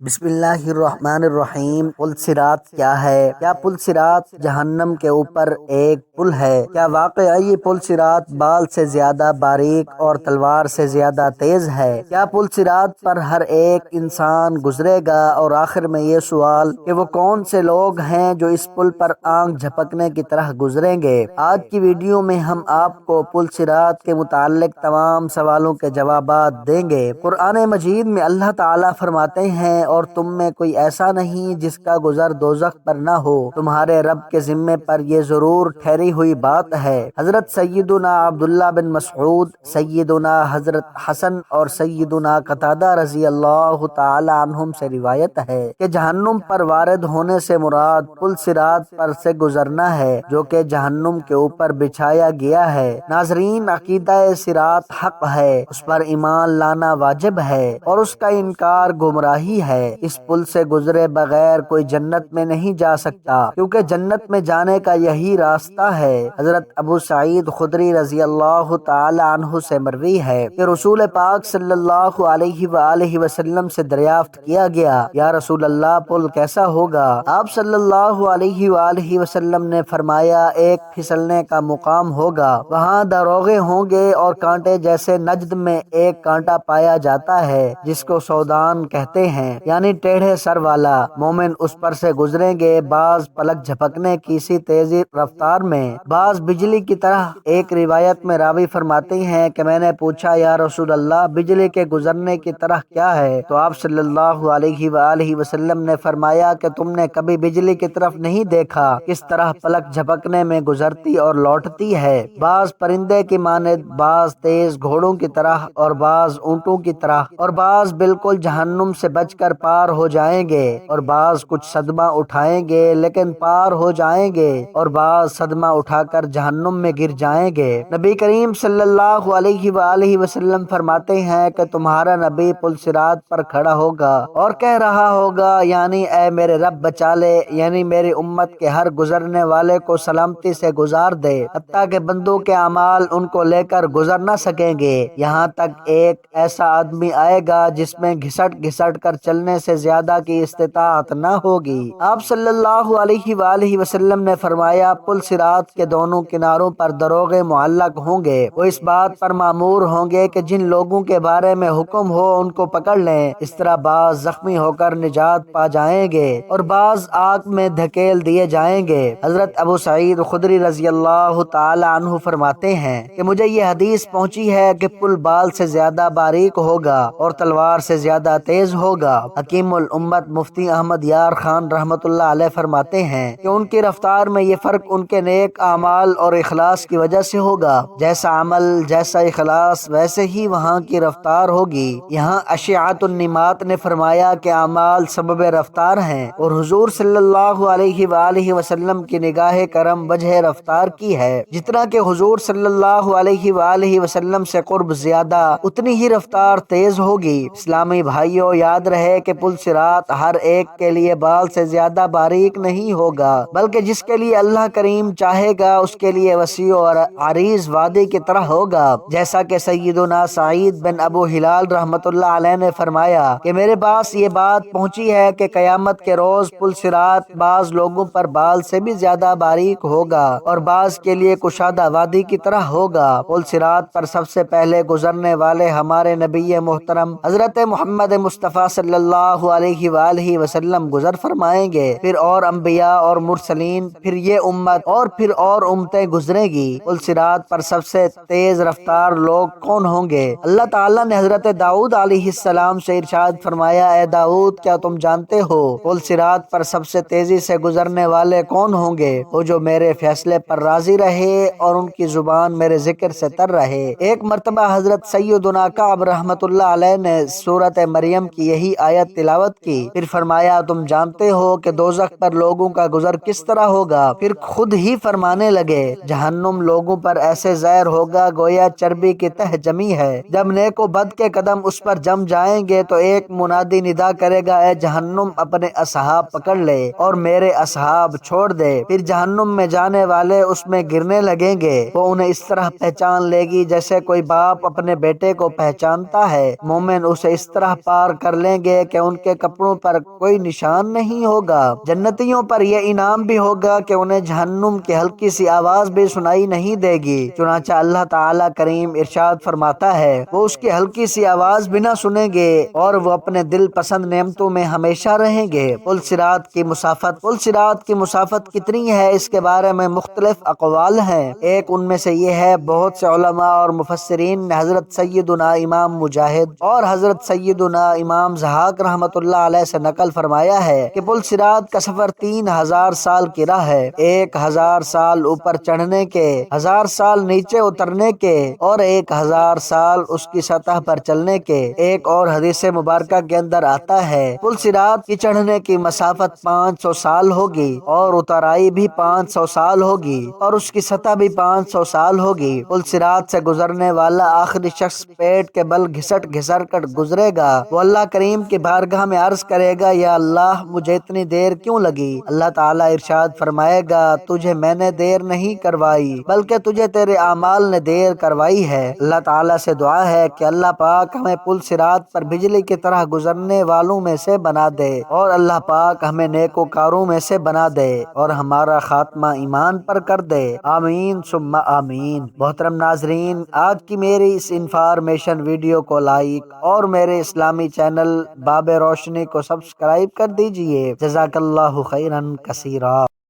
بسم اللہ الرحمن الرحیم۔ پل صراط کیا ہے؟ کیا پل صراط جہنم کے اوپر ایک پل ہے؟ کیا واقعی یہ پل صراط بال سے زیادہ باریک اور تلوار سے زیادہ تیز ہے؟ کیا پل صراط پر ہر ایک انسان گزرے گا؟ اور آخر میں یہ سوال کہ وہ کون سے لوگ ہیں جو اس پل پر آنکھ جھپکنے کی طرح گزریں گے؟ آج کی ویڈیو میں ہم آپ کو پل صراط کے متعلق تمام سوالوں کے جوابات دیں گے۔ قرآن مجید میں اللہ تعالیٰ فرماتے ہیں، اور تم میں کوئی ایسا نہیں جس کا گزر دوزخ پر نہ ہو، تمہارے رب کے ذمے پر یہ ضرور ٹھہری ہوئی بات ہے۔ حضرت سیدنا عبداللہ بن مسعود، سیدنا حضرت حسن اور سیدنا قتادہ رضی اللہ تعالی عنہم سے روایت ہے کہ جہنم پر وارد ہونے سے مراد پل صراط پر سے گزرنا ہے، جو کہ جہنم کے اوپر بچھایا گیا ہے۔ ناظرین، عقیدہ صراط حق ہے، اس پر ایمان لانا واجب ہے، اور اس کا انکار گمراہی ہے۔ اس پل سے گزرے بغیر کوئی جنت میں نہیں جا سکتا، کیونکہ جنت میں جانے کا یہی راستہ ہے۔ حضرت ابو سعید خدری رضی اللہ تعالی عنہ سے مروی ہے کہ رسول پاک صلی اللہ علیہ وآلہ وسلم سے دریافت کیا گیا، یا رسول اللہ، پل کیسا ہوگا؟ آپ صلی اللہ علیہ وآلہ وسلم نے فرمایا، ایک پھسلنے کا مقام ہوگا، وہاں دروغے ہوں گے، اور کانٹے جیسے نجد میں ایک کانٹا پایا جاتا ہے جس کو سودان کہتے ہیں، یعنی ٹیڑھے سر والا۔ مومن اس پر سے گزریں گے، بعض پلک جھپکنے کی سی تیزی رفتار میں، بعض بجلی کی طرح۔ ایک روایت میں راوی فرماتے ہیں کہ میں نے پوچھا، یا رسول اللہ، بجلی کے گزرنے کی طرح کیا ہے؟ تو آپ صلی اللہ علیہ وآلہ وسلم نے فرمایا کہ تم نے کبھی بجلی کی طرف نہیں دیکھا کس طرح پلک جھپکنے میں گزرتی اور لوٹتی ہے، بعض پرندے کی مانند، بعض تیز گھوڑوں کی طرح، اور بعض اونٹوں کی طرح، اور بعض بالکل جہنم سے بچ کر پار ہو جائیں گے، اور بعض کچھ صدمہ اٹھائیں گے لیکن پار ہو جائیں گے، اور بعض صدمہ اٹھا کر جہنم میں گر جائیں گے۔ نبی کریم صلی اللہ علیہ وآلہ وسلم فرماتے ہیں کہ تمہارا نبی پل صراط پر کھڑا ہوگا اور کہہ رہا ہوگا، یعنی اے میرے رب بچا لے، یعنی میری امت کے ہر گزرنے والے کو سلامتی سے گزار دے، حتیٰ کہ بندوں کے اعمال ان کو لے کر گزر نہ سکیں گے، یہاں تک ایک ایسا آدمی آئے گا جس میں گھسٹ گھسٹ کر چلنے سے زیادہ کی استطاعت نہ ہوگی۔ آپ صلی اللہ علیہ وآلہ وسلم نے فرمایا، پل صراط کے دونوں کناروں پر دروغے معلق ہوں گے، وہ اس بات پر مامور ہوں گے کہ جن لوگوں کے بارے میں حکم ہو ان کو پکڑ لیں۔ اس طرح بعض زخمی ہو کر نجات پا جائیں گے، اور بعض آگ میں دھکیل دیے جائیں گے۔ حضرت ابو سعید خدری رضی اللہ تعالی عنہ فرماتے ہیں کہ مجھے یہ حدیث پہنچی ہے کہ پل بال سے زیادہ باریک ہوگا اور تلوار سے زیادہ تیز ہوگا۔ حکیم الامت مفتی احمد یار خان رحمۃ اللہ علیہ فرماتے ہیں کہ ان کی رفتار میں یہ فرق ان کے نیک اعمال اور اخلاص کی وجہ سے ہوگا، جیسا عمل جیسا اخلاص ویسے ہی وہاں کی رفتار ہوگی۔ یہاں اشعۃ النمات نے فرمایا کہ اعمال سبب رفتار ہیں، اور حضور صلی اللہ علیہ وآلہ وسلم کی نگاہ کرم وجہ رفتار کی ہے۔ جتنا کہ حضور صلی اللہ علیہ وآلہ وسلم سے قرب زیادہ، اتنی ہی رفتار تیز ہوگی۔ اسلامی بھائیوں، یاد رہے کہ پل صراط ہر ایک کے لیے بال سے زیادہ باریک نہیں ہوگا، بلکہ جس کے لیے اللہ کریم چاہے گا اس کے لیے وسیع اور عریض وادی کی طرح ہوگا، جیسا کہ سیدنا سعید بن ابو ہلال رحمۃ اللہ علیہ نے فرمایا کہ میرے پاس یہ بات پہنچی ہے کہ قیامت کے روز پل صراط بعض لوگوں پر بال سے بھی زیادہ باریک ہوگا، اور بعض کے لیے کشادہ وادی کی طرح ہوگا۔ پل صراط پر سب سے پہلے گزرنے والے ہمارے نبی محترم حضرت محمد مصطفیٰ صلی اللہ علیہ وآلہ وسلم گزر فرمائیں گے، پھر اور انبیاء اور مرسلین، پھر یہ امت، اور پھر اور امتیں گزریں گی۔ پل صراط پر سب سے تیز رفتار لوگ کون ہوں گے؟ اللہ تعالیٰ نے حضرت داؤد علیہ السلام سے ارشاد فرمایا، اے داؤد، کیا تم جانتے ہو پل صراط پر سب سے تیزی سے گزرنے والے کون ہوں گے؟ وہ جو میرے فیصلے پر راضی رہے اور ان کی زبان میرے ذکر سے تر رہے۔ ایک مرتبہ حضرت سیدنا کعب رحمۃ اللہ علیہ نے سورۃ مریم کی یہی آیت تلاوت کی، پھر فرمایا، تم جانتے ہو کہ دوزخ پر لوگوں کا گزر کس طرح ہوگا؟ پھر خود ہی فرمانے لگے، جہنم لوگوں پر ایسے زہر ہوگا گویا چربی کی تہ جمی ہے، جب نیک و بد کے قدم اس پر جم جائیں گے تو ایک منادی ندا کرے گا، اے جہنم، اپنے اصحاب پکڑ لے اور میرے اصحاب چھوڑ دے۔ پھر جہنم میں جانے والے اس میں گرنے لگیں گے، وہ انہیں اس طرح پہچان لے گی جیسے کوئی باپ اپنے بیٹے کو پہچانتا ہے۔ مومن اسے اس طرح پار کر لیں گے کہ ان کے کپڑوں پر کوئی نشان نہیں ہوگا۔ جنتیوں پر یہ انعام بھی ہوگا کہ انہیں جہنم کی ہلکی سی آواز بھی سنائی نہیں دے گی۔ چنانچہ اللہ تعالیٰ کریم ارشاد فرماتا ہے وہ اس کی ہلکی سی آواز بھی نہ سنیں گے اور وہ اپنے دل پسند نعمتوں میں ہمیشہ رہیں گے۔ پل صراط کی مسافت کتنی ہے اس کے بارے میں مختلف اقوال ہیں۔ ایک ان میں سے یہ ہے بہت سے علماء اور مفسرین نے حضرت سیدنا امام مجاہد اور حضرت سیدنا امام ضحاک رحمۃ اللہ علیہ سے نقل فرمایا ہے کہ پل صراط کا سفر 3000 سال کی راہ ہے، 1000 سال اوپر چڑھنے کے، 1000 سال نیچے اترنے کے اور 1000 سال اس کی سطح پر چلنے کے۔ ایک اور حدیث مبارکہ کے اندر آتا ہے پل صراط کی چڑھنے کی مسافت 500 سال ہوگی اور اترائی بھی 500 سال ہوگی اور اس کی سطح بھی 500 سال ہوگی۔ پل صراط سے گزرنے والا آخری شخص پیٹ کے بل گھسٹ کر گزرے گا۔ وہ اللہ کریم کی بارگاہ میں عرض کرے گا یا اللہ مجھے اتنی دیر کیوں لگی؟ اللہ تعالیٰ ارشاد فرمائے گا تجھے میں نے دیر نہیں کروائی بلکہ تجھے تیرے اعمال نے دیر کروائی ہے۔ اللہ تعالیٰ سے دعا ہے کہ اللہ پاک ہمیں پل صراط پر بجلی کی طرح گزرنے والوں میں سے بنا دے اور اللہ پاک ہمیں نیکوکاروں میں سے بنا دے اور ہمارا خاتمہ ایمان پر کر دے، آمین ثم آمین۔ محترم ناظرین، آج کی میری اس انفارمیشن ویڈیو کو لائک اور میرے اسلامی چینل باب روشنی کو سبسکرائب کر دیجئے۔ جزاک اللہ خیرا کثیرا۔